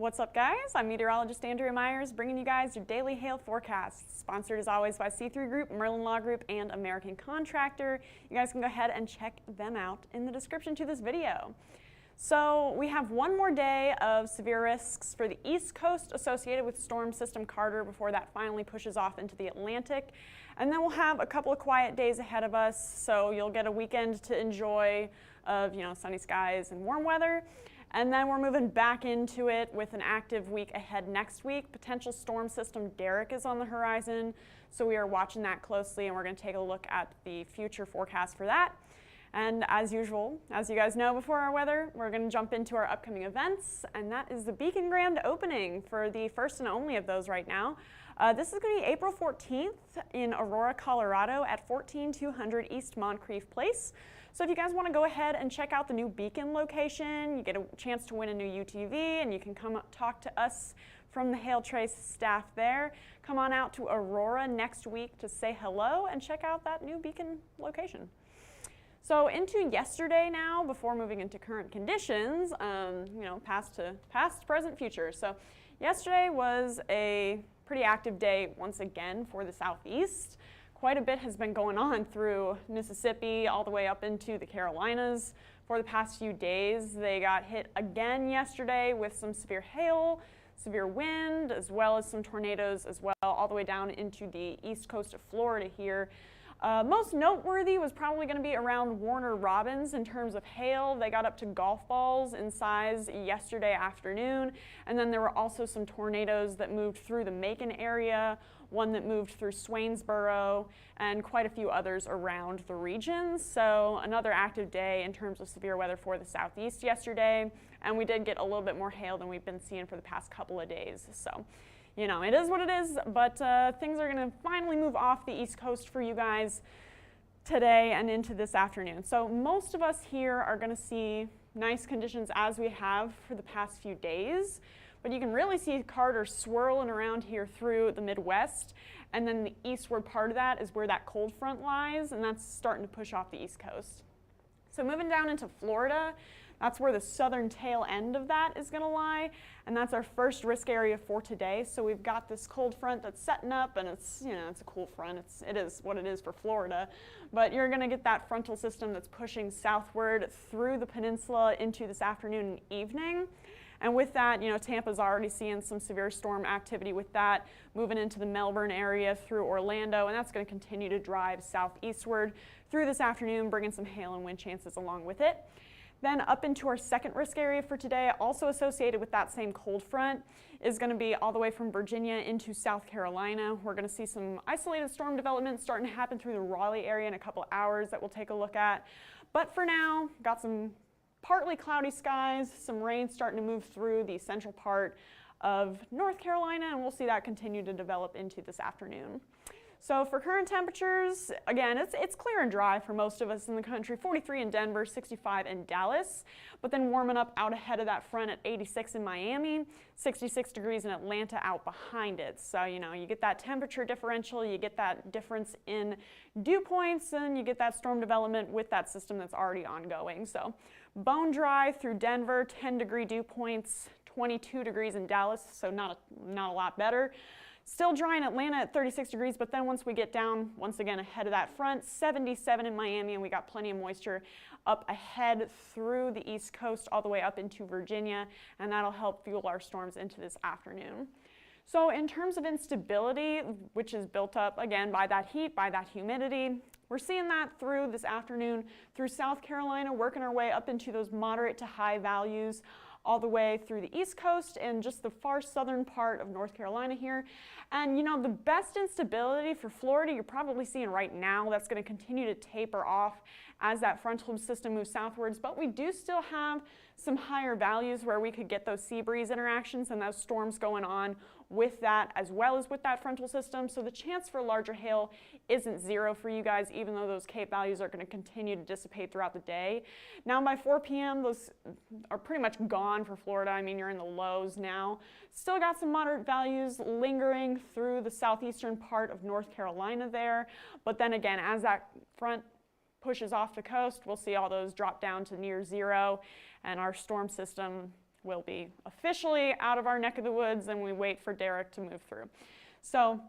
What's up, guys? I'm meteorologist Andrea Myers, bringing you guys your daily hail forecasts, sponsored as always by C3 Group, Merlin Law Group, and American Contractor. You guys can go ahead and check them out in the description to this video. So we have one more day of severe risks for the East Coast associated with Storm System Carter before that finally pushes off into the Atlantic. And then we'll have a couple of quiet days ahead of us, so you'll get a weekend to enjoy of, sunny skies and warm weather. And then we're moving back into it with an active week ahead next week. Potential storm system Derek is on the horizon, so we are watching that closely, and we're going to take a look at the future forecast for that. And as usual, as you guys know before our weather, we're going to jump into our upcoming events, and that is the Beacon Grand opening for the first and only of those right now. This is going to be April 14th in Aurora, Colorado at 14200 East Moncrief Place. So if you guys want to go ahead and check out the new Beacon location, you get a chance to win a new UTV, and you can come talk to us from the Hail Trace staff there. Come on out to Aurora next week to say hello and check out that new Beacon location. So into yesterday now, before moving into current conditions, past, present, future. So yesterday was a pretty active day once again for the Southeast. Quite a bit has been going on through Mississippi all the way up into the Carolinas for the past few days. They got hit again yesterday with some severe hail, severe wind, as well as some tornadoes as well, all the way down into the east coast of Florida here. Most noteworthy was probably going to be around Warner Robins in terms of hail. They got up to golf balls in size yesterday afternoon, and then there were also some tornadoes that moved through the Macon area, one that moved through Swainsboro, and quite a few others around the region. So another active day in terms of severe weather for the Southeast yesterday, and we did get a little bit more hail than we've been seeing for the past couple of days. So it is what it is, but things are going to finally move off the East Coast for you guys today and into this afternoon. So most of us here are going to see nice conditions as we have for the past few days, but you can really see Carter swirling around here through the Midwest, and then the eastward part of that is where that cold front lies, and that's starting to push off the East Coast. So moving down into Florida, that's where the southern tail end of that is going to lie, and that's our first risk area for today. So we've got this cold front that's setting up, and it's a cool front. It is what it is for Florida, but you're going to get that frontal system that's pushing southward through the peninsula into this afternoon and evening. And with that, Tampa's already seeing some severe storm activity with that, moving into the Melbourne area through Orlando, and that's going to continue to drive southeastward through this afternoon, bringing some hail and wind chances along with it. Then up into our second risk area for today, also associated with that same cold front, is going to be all the way from Virginia into South Carolina. We're going to see some isolated storm development starting to happen through the Raleigh area in a couple hours that we'll take a look at. But for now, got some partly cloudy skies, some rain starting to move through the central part of North Carolina, and we'll see that continue to develop into this afternoon. So for current temperatures, again, it's clear and dry for most of us in the country. 43 in Denver, 65 in Dallas, but then warming up out ahead of that front at 86 in Miami, 66 degrees in Atlanta out behind it. So, you get that temperature differential, you get that difference in dew points, and you get that storm development with that system that's already ongoing. So bone dry through Denver, 10-degree dew points, 22 degrees in Dallas, so not a lot better. Still dry in Atlanta at 36 degrees, but then once we get down, once again ahead of that front, 77 in Miami, and we got plenty of moisture up ahead through the East Coast all the way up into Virginia, and that'll help fuel our storms into this afternoon. So in terms of instability, which is built up again by that heat, by that humidity, we're seeing that through this afternoon through South Carolina, working our way up into those moderate to high values all the way through the East Coast and just the far southern part of North Carolina here. And the best instability for Florida you're probably seeing right now. That's going to continue to taper off as that frontal system moves southwards, but we do still have some higher values where we could get those sea breeze interactions and those storms going on with that, as well as with that frontal system. So the chance for larger hail isn't zero for you guys, even though those Cape values are going to continue to dissipate throughout the day. Now by 4 p.m., those are pretty much gone for Florida. I mean, you're in the lows now. Still got some moderate values lingering through the southeastern part of North Carolina there. But then again, as that front pushes off the coast, we'll see all those drop down to near zero, and our storm system will be officially out of our neck of the woods and we wait for Derek to move through. So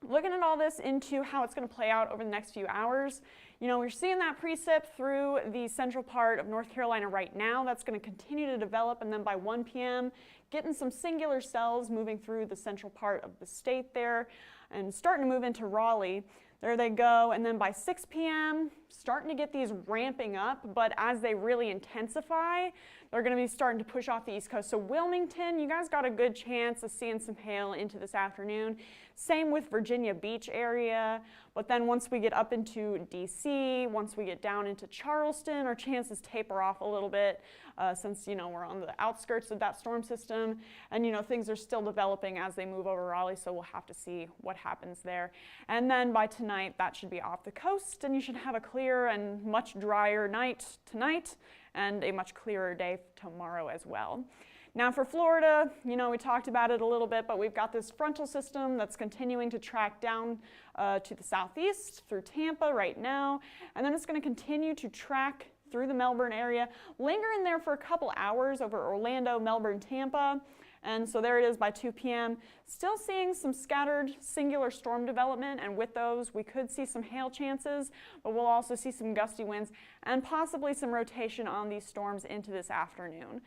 looking at all this into how it's going to play out over the next few hours, you know, we're seeing that precip through the central part of North Carolina right now. That's going to continue to develop, and then by 1 p.m., getting some singular cells moving through the central part of the state there and starting to move into Raleigh. There they go, and then by 6 p.m., starting to get these ramping up, but as they really intensify, they're going to be starting to push off the East Coast. So Wilmington, you guys got a good chance of seeing some hail into this afternoon. Same with Virginia Beach area, but then once we get up into D.C., once we get down into Charleston, our chances taper off a little bit since, you know, we're on the outskirts of that storm system, and, you know, things are still developing as they move over Raleigh, so we'll have to see what happens there. And then by tonight, that should be off the coast, and you should have a clear and much drier night tonight and a much clearer day tomorrow as well. Now for Florida, you know, we talked about it a little bit, but we've got this frontal system that's continuing to track down to the southeast through Tampa right now, and then it's going to continue to track through the Melbourne area, linger in there for a couple hours over Orlando, Melbourne, Tampa, and so there it is by 2 p.m. Still seeing some scattered singular storm development, and with those we could see some hail chances, but we'll also see some gusty winds and possibly some rotation on these storms into this afternoon.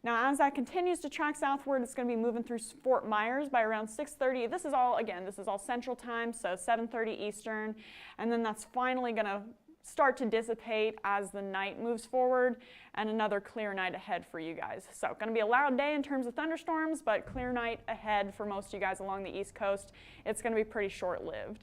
Now, as that continues to track southward, it's going to be moving through Fort Myers by around 6:30. This is all, again, this is all Central Time, so 7:30 Eastern, and then that's finally going to start to dissipate as the night moves forward, and another clear night ahead for you guys. So going to be a loud day in terms of thunderstorms, but clear night ahead for most of you guys along the East Coast. It's going to be pretty short-lived.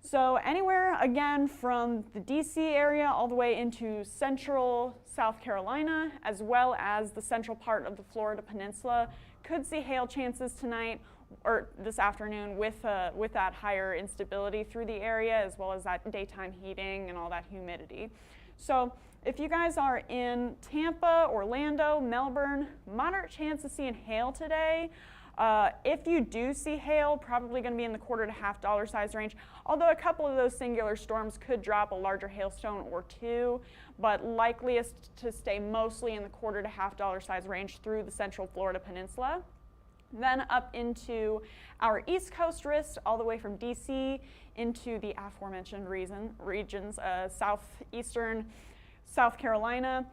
So anywhere, again, from the D.C. area all the way into central South Carolina, as well as the central part of the Florida Peninsula, could see hail chances tonight or this afternoon with that higher instability through the area, as well as that daytime heating and all that humidity. So if you guys are in Tampa, Orlando, Melbourne, moderate chance of seeing hail today. If you do see hail, probably going to be in the $quarter to $half size range, although a couple of those singular storms could drop a larger hailstone or two, but likeliest to stay mostly in the $quarter to $half size range through the central Florida Peninsula. Then up into our East Coast wrist, all the way from D.C. into the aforementioned regions, southeastern South Carolina.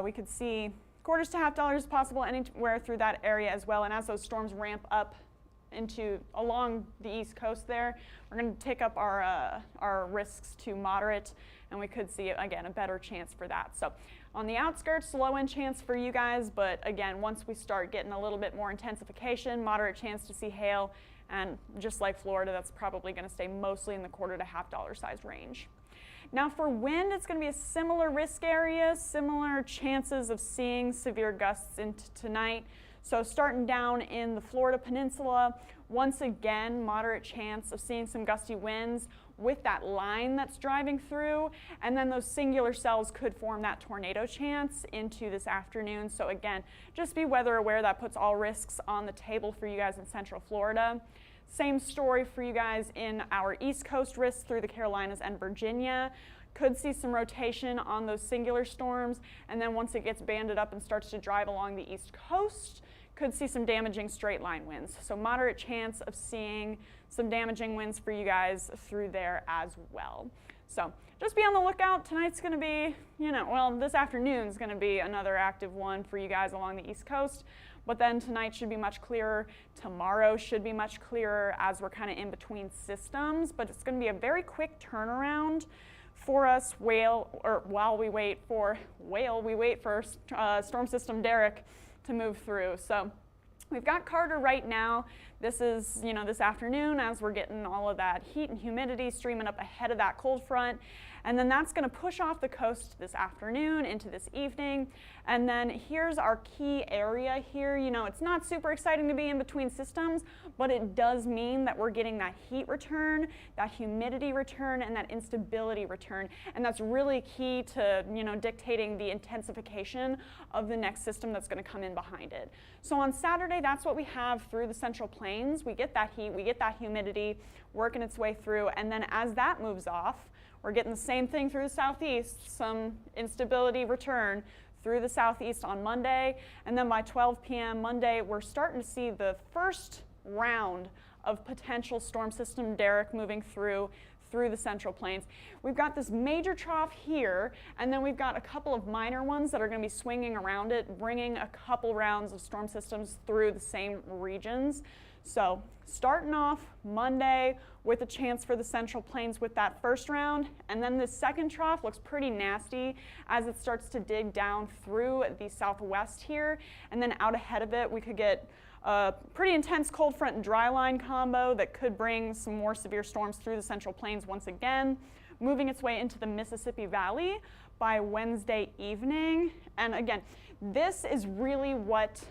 We could see $quarters to $half possible anywhere through that area as well. And as those storms ramp up along the East Coast there, we're going to take up our risks to moderate, and we could see, again, a better chance for that. So on the outskirts, low end chance for you guys, but again, once we start getting a little bit more intensification, moderate chance to see hail, and just like Florida, that's probably going to stay mostly in the $quarter to $half size range. Now for wind, it's going to be a similar risk area, similar chances of seeing severe gusts into tonight. So starting down in the Florida Peninsula, once again, moderate chance of seeing some gusty winds with that line that's driving through, and then those singular cells could form that tornado chance into this afternoon. So again, just be weather aware. That puts all risks on the table for you guys in Central Florida. Same story for you guys in our East Coast risks through the Carolinas and Virginia. Could see some rotation on those singular storms, and then once it gets banded up and starts to drive along the East Coast, could see some damaging straight line winds. So moderate chance of seeing some damaging winds for you guys through there as well. So just be on the lookout. Tonight's going to be, this afternoon's going to be another active one for you guys along the East Coast. But then tonight should be much clearer. Tomorrow should be much clearer as we're kind of in between systems. But it's going to be a very quick turnaround for us while we wait for Storm System Derek to move through. So we've got Carter right now. This is, this afternoon as we're getting all of that heat and humidity streaming up ahead of that cold front. And then that's going to push off the coast this afternoon into this evening. And then here's our key area here. It's not super exciting to be in between systems, but it does mean that we're getting that heat return, that humidity return, and that instability return. And that's really key to, dictating the intensification of the next system that's going to come in behind it. So on Saturday, that's what we have through the Central Plains. We get that heat, we get that humidity working its way through. And then as that moves off, we're getting the same thing through the southeast, some instability return through the southeast on Monday, and then by 12 p.m. Monday, we're starting to see the first round of potential storm system Derek moving through the Central Plains. We've got this major trough here, and then we've got a couple of minor ones that are going to be swinging around it, bringing a couple rounds of storm systems through the same regions. So starting off Monday with a chance for the Central Plains with that first round, and then the second trough looks pretty nasty as it starts to dig down through the southwest here, and then out ahead of it we could get a pretty intense cold front and dry line combo that could bring some more severe storms through the Central Plains once again, moving its way into the Mississippi Valley by Wednesday evening. And again, this is really what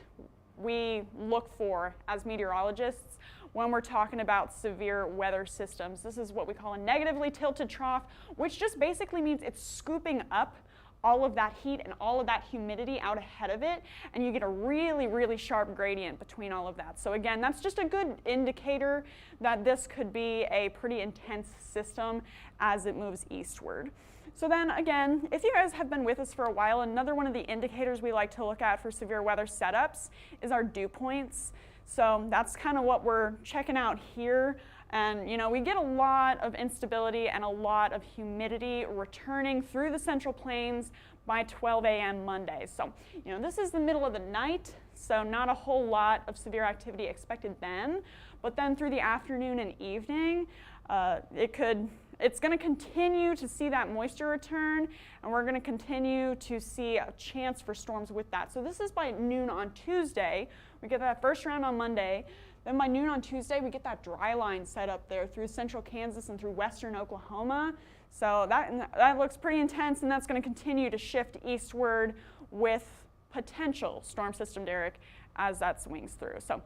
we look for as meteorologists when we're talking about severe weather systems. This is what we call a negatively tilted trough, which just basically means it's scooping up all of that heat and all of that humidity out ahead of it, and you get a really, really sharp gradient between all of that. So again, that's just a good indicator that this could be a pretty intense system as it moves eastward. So then again, if you guys have been with us for a while, another one of the indicators we like to look at for severe weather setups is our dew points. So that's kind of what we're checking out here. And you know, we get a lot of instability and a lot of humidity returning through the Central Plains by 12 a.m. Monday. So, you know, this is the middle of the night, so not a whole lot of severe activity expected then. But then through the afternoon and evening, it's going to continue to see that moisture return, and we're going to continue to see a chance for storms with that. So this is by noon on Tuesday. We get that first round on Monday. Then by noon on Tuesday, we get that dry line set up there through central Kansas and through western Oklahoma. So that looks pretty intense, and that's going to continue to shift eastward with potential storm system Derek as that swings through. So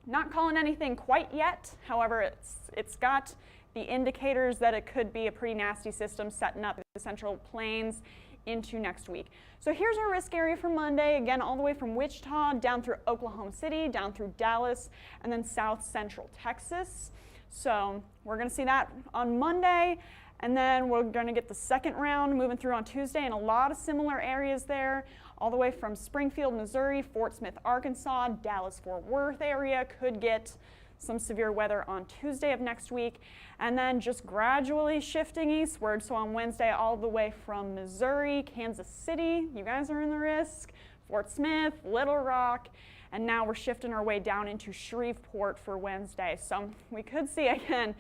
not calling anything quite yet. However, it's got the indicators that it could be a pretty nasty system setting up the Central Plains into next week. So here's our risk area for Monday, again all the way from Wichita down through Oklahoma City, down through Dallas, and then south central Texas. So we're going to see that on Monday, and then we're going to get the second round moving through on Tuesday in a lot of similar areas there, all the way from Springfield, Missouri, Fort Smith, Arkansas, Dallas-Fort Worth area could get some severe weather on Tuesday of next week, and then just gradually shifting eastward. So on Wednesday, all the way from Missouri, Kansas City, you guys are in the risk, Fort Smith, Little Rock, and now we're shifting our way down into Shreveport for Wednesday. So we could see again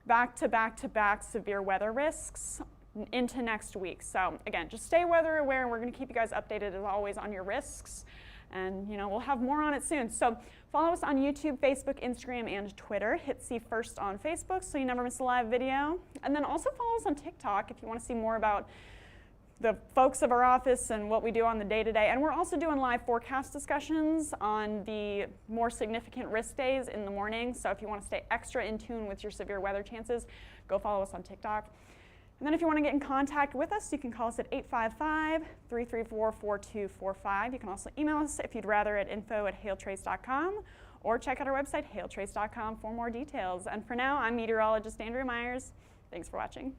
back-to-back severe weather risks into next week. So again, just stay weather aware, and we're going to keep you guys updated as always on your risks. And you know, we'll have more on it soon. So follow us on YouTube, Facebook, Instagram, and Twitter. Hit See First on Facebook so you never miss a live video. And then also follow us on TikTok if you want to see more about the folks of our office and what we do on the day-to-day. And we're also doing live forecast discussions on the more significant risk days in the morning. So if you want to stay extra in tune with your severe weather chances, go follow us on TikTok. And then if you want to get in contact with us, you can call us at 855-334-4245. You can also email us if you'd rather at info@hailtrace.com, or check out our website, hailtrace.com, for more details. And for now, I'm meteorologist Andrea Myers. Thanks for watching.